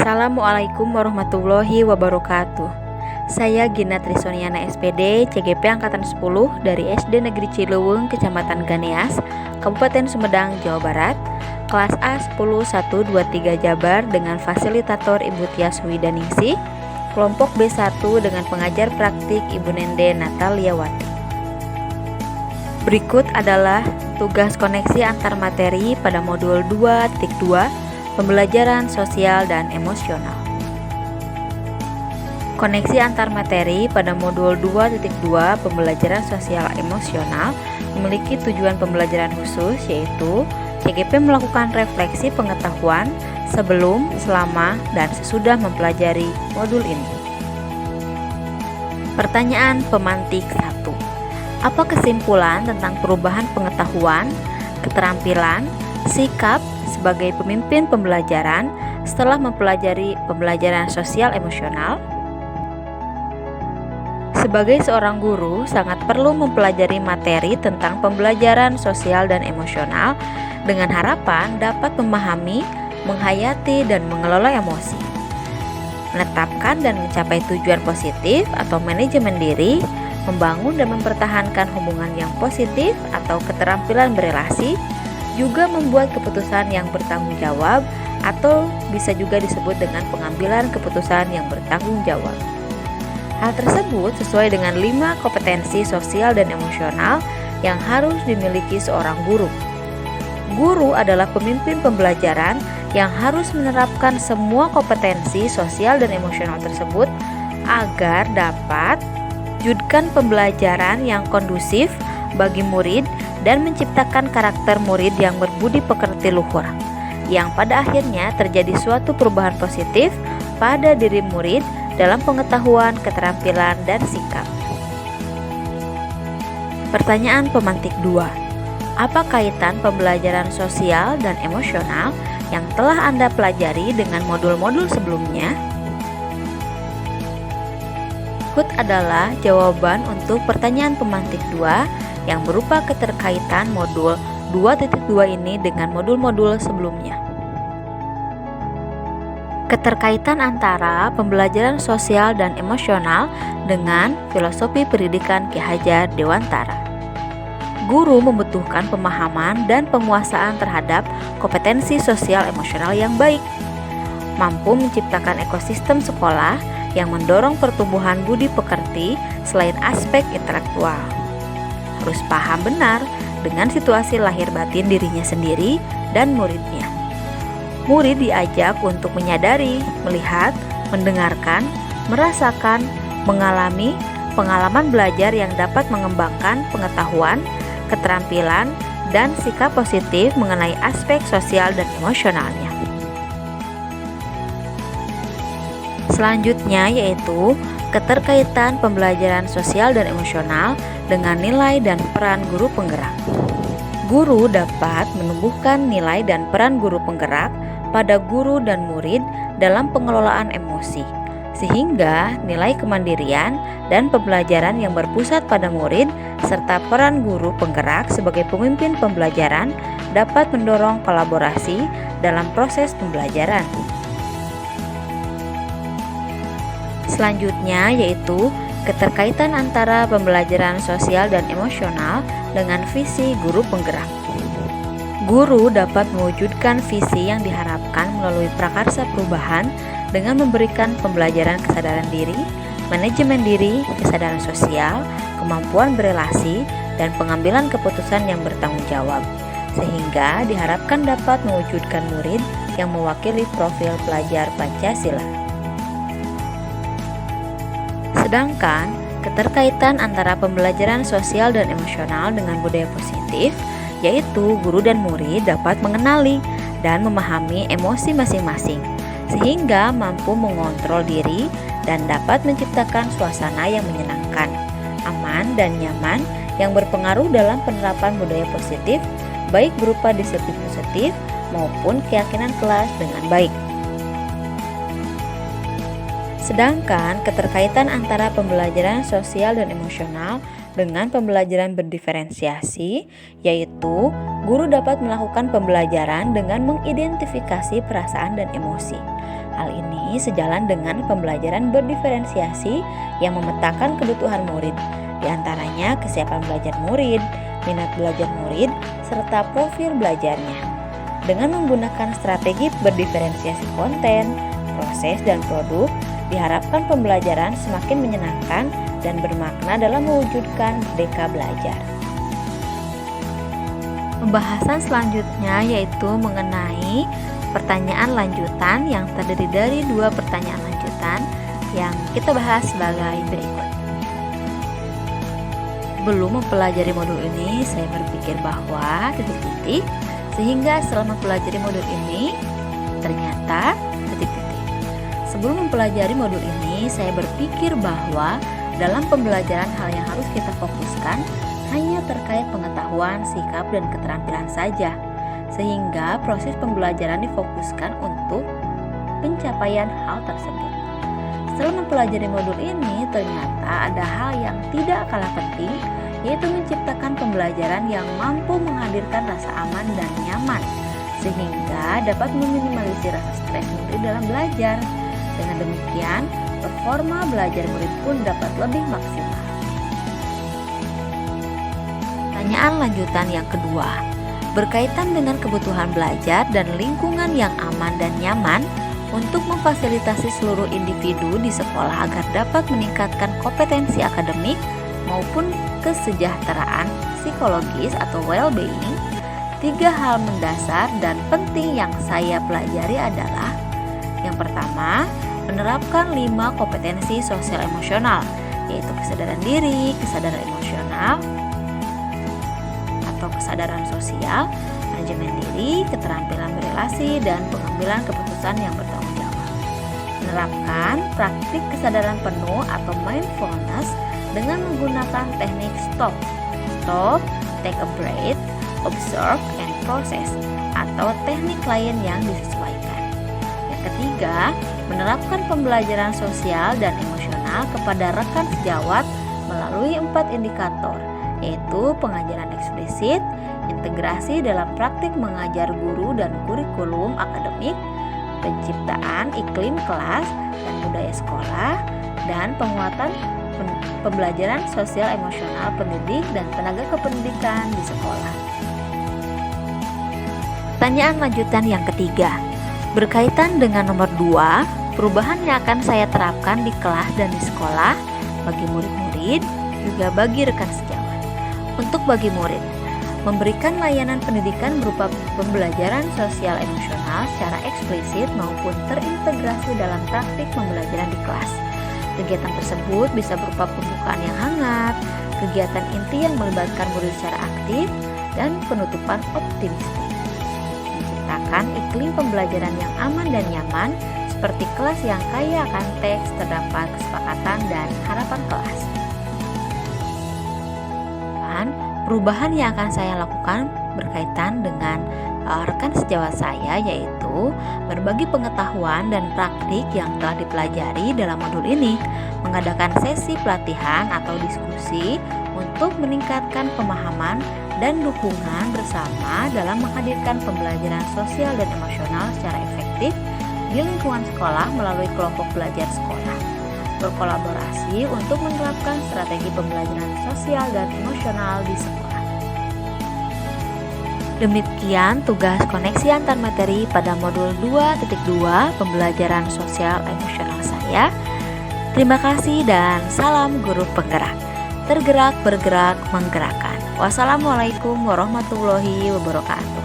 Assalamualaikum warahmatullahi wabarakatuh. Saya Gina Trisoniana SPD, CGP Angkatan 10 dari SD Negeri Cileweng, Kecamatan Ganeas, Kabupaten Sumedang, Jawa Barat, kelas A 10 1 2 3 Jabar dengan fasilitator Ibu Tias Widaningsih, kelompok B1 dengan pengajar praktik Ibu Nende Nataliawati. Berikut adalah tugas koneksi antar materi pada modul 2.2 Pembelajaran sosial dan emosional. Koneksi antar materi pada modul 2.2 Pembelajaran sosial emosional memiliki tujuan pembelajaran khusus, yaitu CGP melakukan refleksi pengetahuan sebelum, selama, dan sesudah mempelajari modul ini. Pertanyaan pemantik 1. Apa kesimpulan tentang perubahan pengetahuan, keterampilan, sikap sebagai pemimpin pembelajaran setelah mempelajari pembelajaran sosial emosional? Sebagai seorang guru, sangat perlu mempelajari materi tentang pembelajaran sosial dan emosional dengan harapan dapat memahami, menghayati, dan mengelola emosi, menetapkan dan mencapai tujuan positif atau manajemen diri, membangun dan mempertahankan hubungan yang positif atau keterampilan berelasi, juga membuat keputusan yang bertanggung jawab atau bisa juga disebut dengan pengambilan keputusan yang bertanggung jawab. Hal tersebut sesuai dengan 5 kompetensi sosial dan emosional yang harus dimiliki seorang guru. Guru adalah pemimpin pembelajaran yang harus menerapkan semua kompetensi sosial dan emosional tersebut agar dapat mewujudkan pembelajaran yang kondusif bagi murid dan menciptakan karakter murid yang berbudi pekerti luhur, yang pada akhirnya terjadi suatu perubahan positif pada diri murid dalam pengetahuan, keterampilan, dan sikap. Pertanyaan pemantik 2. Apa kaitan pembelajaran sosial dan emosional yang telah Anda pelajari dengan modul-modul sebelumnya? Berikut adalah jawaban untuk pertanyaan pemantik 2 yang berupa keterkaitan modul 2.2 ini dengan modul-modul sebelumnya. Keterkaitan antara pembelajaran sosial dan emosional dengan filosofi pendidikan Ki Hajar Dewantara. Guru membutuhkan pemahaman dan penguasaan terhadap kompetensi sosial emosional yang baik, mampu menciptakan ekosistem sekolah yang mendorong pertumbuhan budi pekerti selain aspek intelektual. Harus paham benar dengan situasi lahir batin dirinya sendiri dan muridnya. Murid diajak untuk menyadari, melihat, mendengarkan, merasakan, mengalami pengalaman belajar yang dapat mengembangkan pengetahuan, keterampilan, dan sikap positif mengenai aspek sosial dan emosionalnya. Selanjutnya yaitu keterkaitan pembelajaran sosial dan emosional dengan nilai dan peran guru penggerak. Guru dapat menumbuhkan nilai dan peran guru penggerak pada guru dan murid dalam pengelolaan emosi, sehingga nilai kemandirian dan pembelajaran yang berpusat pada murid serta peran guru penggerak sebagai pemimpin pembelajaran dapat mendorong kolaborasi dalam proses pembelajaran. Selanjutnya yaitu keterkaitan antara pembelajaran sosial dan emosional dengan visi guru penggerak. Guru dapat mewujudkan visi yang diharapkan melalui prakarsa perubahan dengan memberikan pembelajaran kesadaran diri, manajemen diri, kesadaran sosial, kemampuan berelasi, dan pengambilan keputusan yang bertanggung jawab, sehingga diharapkan dapat mewujudkan murid yang mewakili profil pelajar Pancasila. Sedangkan keterkaitan antara pembelajaran sosial dan emosional dengan budaya positif, yaitu guru dan murid dapat mengenali dan memahami emosi masing-masing, sehingga mampu mengontrol diri dan dapat menciptakan suasana yang menyenangkan, aman, dan nyaman yang berpengaruh dalam penerapan budaya positif, baik berupa disiplin positif maupun keyakinan kelas dengan baik. Sedangkan keterkaitan antara pembelajaran sosial dan emosional dengan pembelajaran berdiferensiasi, yaitu guru dapat melakukan pembelajaran dengan mengidentifikasi perasaan dan emosi, Hal ini sejalan dengan pembelajaran berdiferensiasi yang memetakan kebutuhan murid, di antaranya kesiapan belajar murid, minat belajar murid, serta profil belajarnya. Dengan menggunakan strategi berdiferensiasi konten, proses, dan produk, diharapkan pembelajaran semakin menyenangkan dan bermakna dalam mewujudkan merdeka belajar. Pembahasan selanjutnya yaitu mengenai pertanyaan lanjutan yang terdiri dari 2 pertanyaan lanjutan yang kita bahas sebagai berikut. Sebelum mempelajari modul ini, saya berpikir bahwa titik-titik, sehingga setelah mempelajari modul ini, ternyata titik-titik. Sebelum mempelajari modul ini, saya berpikir bahwa dalam pembelajaran hal yang harus kita fokuskan hanya terkait pengetahuan, sikap, dan keterampilan saja, sehingga proses pembelajaran difokuskan untuk pencapaian hal tersebut. Setelah mempelajari modul ini, ternyata ada hal yang tidak kalah penting, yaitu menciptakan pembelajaran yang mampu menghadirkan rasa aman dan nyaman, sehingga dapat meminimalisir rasa stres murid dalam belajar. Dengan demikian, performa belajar murid pun dapat lebih maksimal. Pertanyaan lanjutan yang kedua, berkaitan dengan kebutuhan belajar dan lingkungan yang aman dan nyaman untuk memfasilitasi seluruh individu di sekolah agar dapat meningkatkan kompetensi akademik maupun kesejahteraan psikologis atau well-being. 3 hal mendasar dan penting yang saya pelajari adalah: yang pertama, menerapkan 5 kompetensi sosial emosional, yaitu kesadaran diri, kesadaran emosional atau kesadaran sosial, manajemen diri, keterampilan berelasi, dan pengambilan keputusan yang bertanggung jawab. Menerapkan praktik kesadaran penuh atau mindfulness dengan menggunakan teknik stop, take a breath, observe, and process, atau teknik lain yang disesuaikan. Yang ketiga, menerapkan pembelajaran sosial dan emosional kepada rekan sejawat melalui 4 indikator, yaitu pengajaran eksplisit, integrasi dalam praktik mengajar guru dan kurikulum akademik, penciptaan iklim kelas dan budaya sekolah, dan penguatan pembelajaran sosial emosional pendidik dan tenaga kependidikan di sekolah. Pertanyaan lanjutan yang ketiga, berkaitan dengan nomor 2, perubahan yang akan saya terapkan di kelas dan di sekolah bagi murid-murid juga bagi rekan sejawat. Untuk bagi murid, memberikan layanan pendidikan berupa pembelajaran sosial emosional secara eksplisit maupun terintegrasi dalam praktik pembelajaran di kelas. Kegiatan tersebut bisa berupa pembukaan yang hangat, kegiatan inti yang melibatkan murid secara aktif, dan penutupan optimistik. Menciptakan iklim pembelajaran yang aman dan nyaman, seperti kelas yang kaya akan teks, terdapat kesepakatan dan harapan kelas. Perubahan yang akan saya lakukan berkaitan dengan rekan sejawat saya, yaitu berbagi pengetahuan dan praktik yang telah dipelajari dalam modul ini, mengadakan sesi pelatihan atau diskusi untuk meningkatkan pemahaman dan dukungan bersama dalam menghadirkan pembelajaran sosial dan emosional secara efektif di lingkungan sekolah melalui kelompok belajar sekolah. Berkolaborasi untuk menerapkan strategi pembelajaran sosial dan emosional di sekolah. Demikian tugas koneksi antar materi pada modul 2.2 pembelajaran sosial emosional saya. Terima kasih dan salam guru penggerak. Tergerak, bergerak, menggerakkan. Wassalamualaikum warahmatullahi wabarakatuh.